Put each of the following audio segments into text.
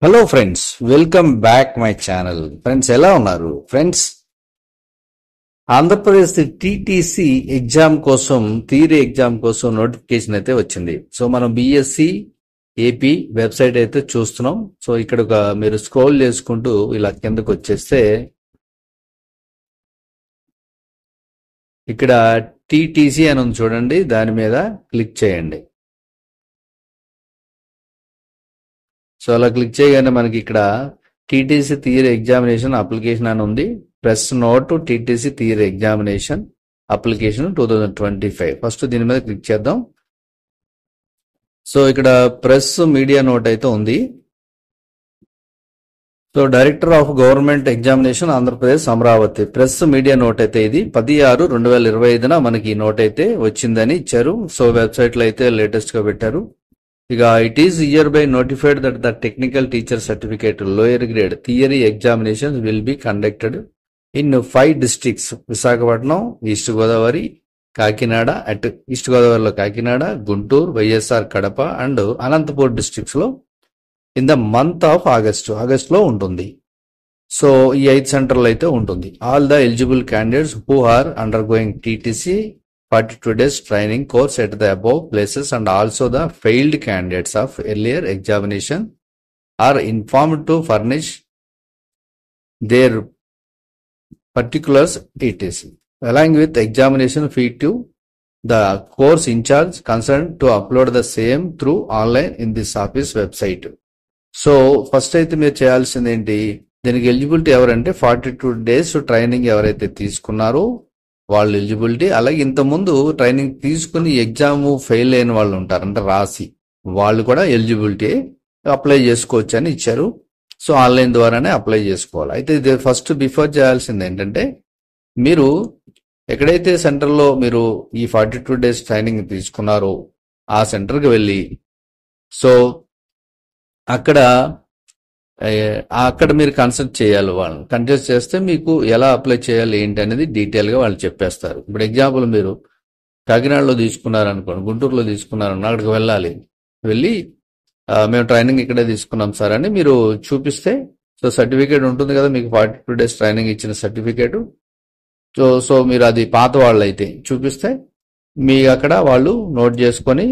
Hello friends, welcome back my channel. Friends, ఎలా ఉన్నారు? Friends, Andhra Pradesh TTC exam కోసం, theory exam కోసం నోటిఫికేషన్ అయితే వచ్చింది. సో మనం బిఎస్సి ఏపీ వెబ్సైట్ అయితే చూస్తున్నాం. సో ఇక్కడ మీరు స్క్రోల్ చేసుకుంటూ ఇలా కిందకు వచ్చేస్తే ఇక్కడ టీటీసీ అని ఉంది చూడండి, దాని మీద క్లిక్ చేయండి. సో అలా క్లిక్ చేయగానే మనకి ఇక్కడ టీటీసీ థియరీ ఎగ్జామినేషన్ అప్లికేషన్ అని ఉంది. Press note TTC theory examination application 2025. First దీని మీద క్లిక్ చేద్దాం. సో ఇక్కడ ప్రెస్ మీడియా నోట్ అయితే ఉంది. So director of government examination Andhra Pradesh Amaravati press media note అయితే ఇది 10/6/2025 మనకి ఈ నోట్ అయితే వచ్చిందని ఇచ్చారు. సో వెబ్సైట్ లో అయితే లేటెస్ట్ గా పెట్టారు. ఇక it is hereby notified that the technical teacher certificate lower grade theory examinations will be conducted in 5 districts: Visakhapatnam, East Godavari, Kakinada, at East గోదావరిలో Kakinada, Guntur, YSR Kadapa and Anantapur districts లో in the month of August లో ఉంటుంది. So ఈ 5 సెంటర్లు అయితే ఉంటుంది. All the eligible candidates who are undergoing TTC 42 days training course at the above places and also the failed candidates of earlier examination are informed to furnish their particulars etc. along with examination fee to the course in charge concerned to upload the same through online in this office website. So first అయితే మీరు చేయాల్సింది ఏంటి, దీనికి eligibility ఎవరంటే 42 days training ఎవరైతే తీసుకున్నారో వాళ్ళు eligibility. అలాగే ఇంతకుముందు ట్రైనింగ్ తీసుకుని ఎగ్జామ్ ఫెయిల్ అయిన వాళ్ళు ఉంటారు, అంటే రాసి వాళ్ళు కూడా ఎలిజిబిలిటీ అప్లై చేసుకోవచ్చు అని ఇచ్చారు. సో ఆన్లైన్ ద్వారానే అప్లై చేసుకోవాలి. అయితే ఇది ఫస్ట్ బిఫోర్ చేయాల్సింది ఏంటంటే, మీరు ఎక్కడైతే సెంటర్లో మీరు ఈ 42 days ట్రైనింగ్ తీసుకున్నారో ఆ సెంటర్కి వెళ్ళి, సో అక్కడ మీరు కన్సల్ట్ చేయాలి. వాళ్ళని కన్సల్ట్ చేస్తే మీకు ఎలా అప్లై చేయాలి ఏంటి అనేది డీటెయిల్గా వాళ్ళు చెప్పేస్తారు. ఇప్పుడు ఎగ్జాంపుల్ మీరు కాకినాడలో తీసుకున్నారనుకోండి, గుంటూరులో తీసుకున్నారని అక్కడికి వెళ్ళి మేము ట్రైనింగ్ ఇక్కడే తీసుకున్నాం సార్ అని మీరు చూపిస్తే, సో సర్టిఫికేట్ ఉంటుంది కదా మీకు 42 days ట్రైనింగ్ ఇచ్చిన సర్టిఫికేట్. సో మీరు అది పాత వాళ్ళు అయితే చూపిస్తే మీ అక్కడ వాళ్ళు నోట్ చేసుకొని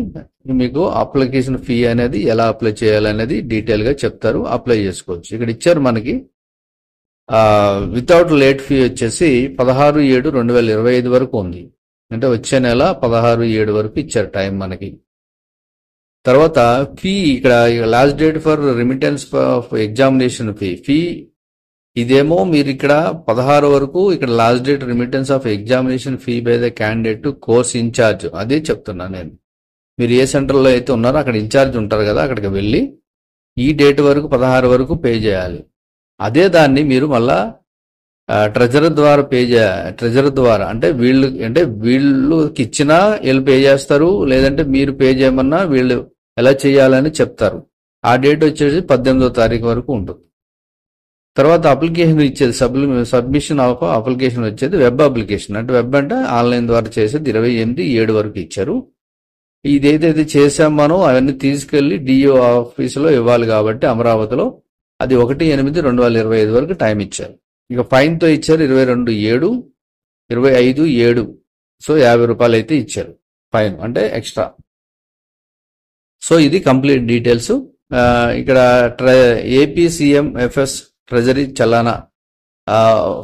మీకు అప్లికేషన్ ఫీ అనేది ఎలా అప్లై చేయాలనేది డీటెయిల్ గా చెప్తారు. అప్లై చేసుకోవచ్చు. ఇక్కడ ఇచ్చారు మనకి వితౌట్ లేట్ ఫీ వచ్చేసి 16/7/2025 వరకు ఉంది. అంటే వచ్చే నెల 16/7 వరకు ఇచ్చారు టైం మనకి. తర్వాత ఫీ ఇక్కడ last date for remittance of examination fee ఇదేమో మీరు ఇక్కడ 16 వరకు, ఇక్కడ last date remittance of examination fee by the candidate to course incharge. అదే చెప్తున్నా నేను. మీరు ఏ సెంటర్లో అయితే ఉన్నారో అక్కడ ఇన్ఛార్జ్ ఉంటారు కదా, అక్కడికి వెళ్ళి ఈ డేట్ వరకు 16 వరకు పే చేయాలి. అదే దాన్ని మీరు మళ్ళా ట్రెజరర్ ద్వారా ట్రెజరర్ ద్వారా అంటే వీళ్ళకి ఇచ్చినా వీళ్ళు పే చేస్తారు, లేదంటే మీరు పే చేయమన్నా వీళ్ళు ఎలా చేయాలని చెప్తారు. ఆ డేట్ వచ్చేసి 18వ తారీఖు వరకు ఉంటుంది. తర్వాత అప్లికేషన్ ఇచ్చేది సబ్మిషన్ ఆఫ్ అప్లికేషన్ వచ్చేది వెబ్ అప్లికేషన్. అంటే వెబ్ అంటే ఆన్లైన్ ద్వారా చేసేది 28/7 వరకు ఇచ్చారు. ఇదేదైతే చేసాం మనం అవన్నీ తీసుకెళ్లి డిఓ ఆఫీసులో ఇవ్వాలి కాబట్టి అమరావతిలో అది 1/8/2025 వరకు టైం ఇచ్చారు. ఇక ఫైన్ తో ఇచ్చారు 25/7. సో 50 రూపాయలు అయితే ఇచ్చారు ఫైన్, అంటే ఎక్స్ట్రా. సో ఇది కంప్లీట్ డీటెయిల్స్. ఇక్కడ AP CM FS treasury challan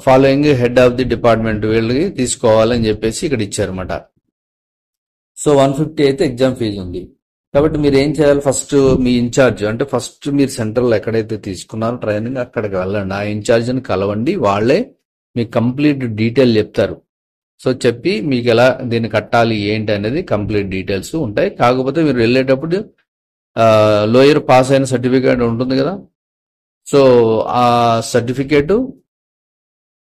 following head of the department వీళ్ళకి తీసుకోవాలని చెప్పేసి ఇక్కడ ఇచ్చారన్నమాట. సో 150 అయితే ఎగ్జామ్ ఫీజు ఉంది. కాబట్టి మీరు ఏం చేయాలి, ఫస్ట్ మీ ఇన్ఛార్జ్ అంటే ఫస్ట్ మీరు సెంటర్లో ఎక్కడైతే తీసుకున్నారో ట్రైనింగ్ అక్కడికి వెళ్ళండి. ఆ ఇన్ఛార్జ్ని కలవండి. వాళ్ళే మీకు కంప్లీట్ డీటెయిల్ చెప్తారు. సో చెప్పి మీకు ఎలా దీన్ని కట్టాలి ఏంటి అనేది కంప్లీట్ డీటెయిల్స్ ఉంటాయి. కాకపోతే మీరు వెళ్ళేటప్పుడు లోయర్ పాస్ అయిన సర్టిఫికేట్ ఉంటుంది కదా, సో ఆ సర్టిఫికేటు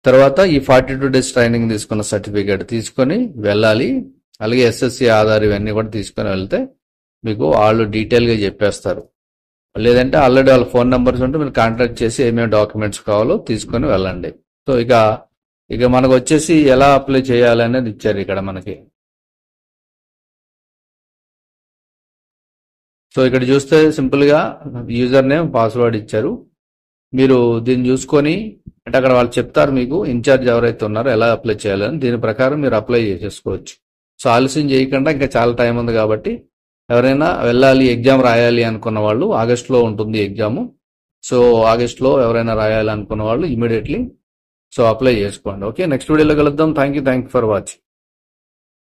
తర్వాత ఈ 42 days ట్రైనింగ్ తీసుకున్న సర్టిఫికేట్ తీసుకొని వెళ్ళాలి. అలాగే ఎస్ఎస్సి ఆధార్ ఇవన్నీ కూడా తీసుకొని వెళ్తే మీకు వాళ్ళు డీటెయిల్గా చెప్పేస్తారు. లేదంటే ఆల్రెడీ వాళ్ళ ఫోన్ నెంబర్స్ ఉంటే మీరు కాంటాక్ట్ చేసి ఏమేమి డాక్యుమెంట్స్ కావాలో తీసుకొని వెళ్ళండి. సో ఇక మనకు వచ్చేసి ఎలా అప్లై చేయాలి అనేది ఇచ్చారు ఇక్కడ మనకి. సో ఇక్కడ చూస్తే సింపుల్ గా యూజర్ నేమ్ పాస్వర్డ్ ఇచ్చారు. మీరు దీన్ని చూసుకొని అంటే అక్కడ వాళ్ళు చెప్తారు మీకు ఇన్ఛార్జ్ ఎవరైతే ఉన్నారో ఎలా అప్లై చేయాలని, దీని ప్రకారం మీరు అప్లై చేసేసుకోవచ్చు. సో ఆలస్యం చేయకుండా, ఇంకా చాలా టైం ఉంది కాబట్టి ఎవరైనా వెళ్ళాలి ఎగ్జామ్ రాయాలి అనుకున్న వాళ్ళు, ఆగస్టులో ఉంటుంది ఎగ్జామ్. సో ఆగస్టులో ఎవరైనా రాయాలి అనుకున్న వాళ్ళు ఇమీడియట్లీ సో అప్లై చేసుకోండి. ఓకే, నెక్స్ట్ వీడియోలో కలుద్దాం. Thank you for watching.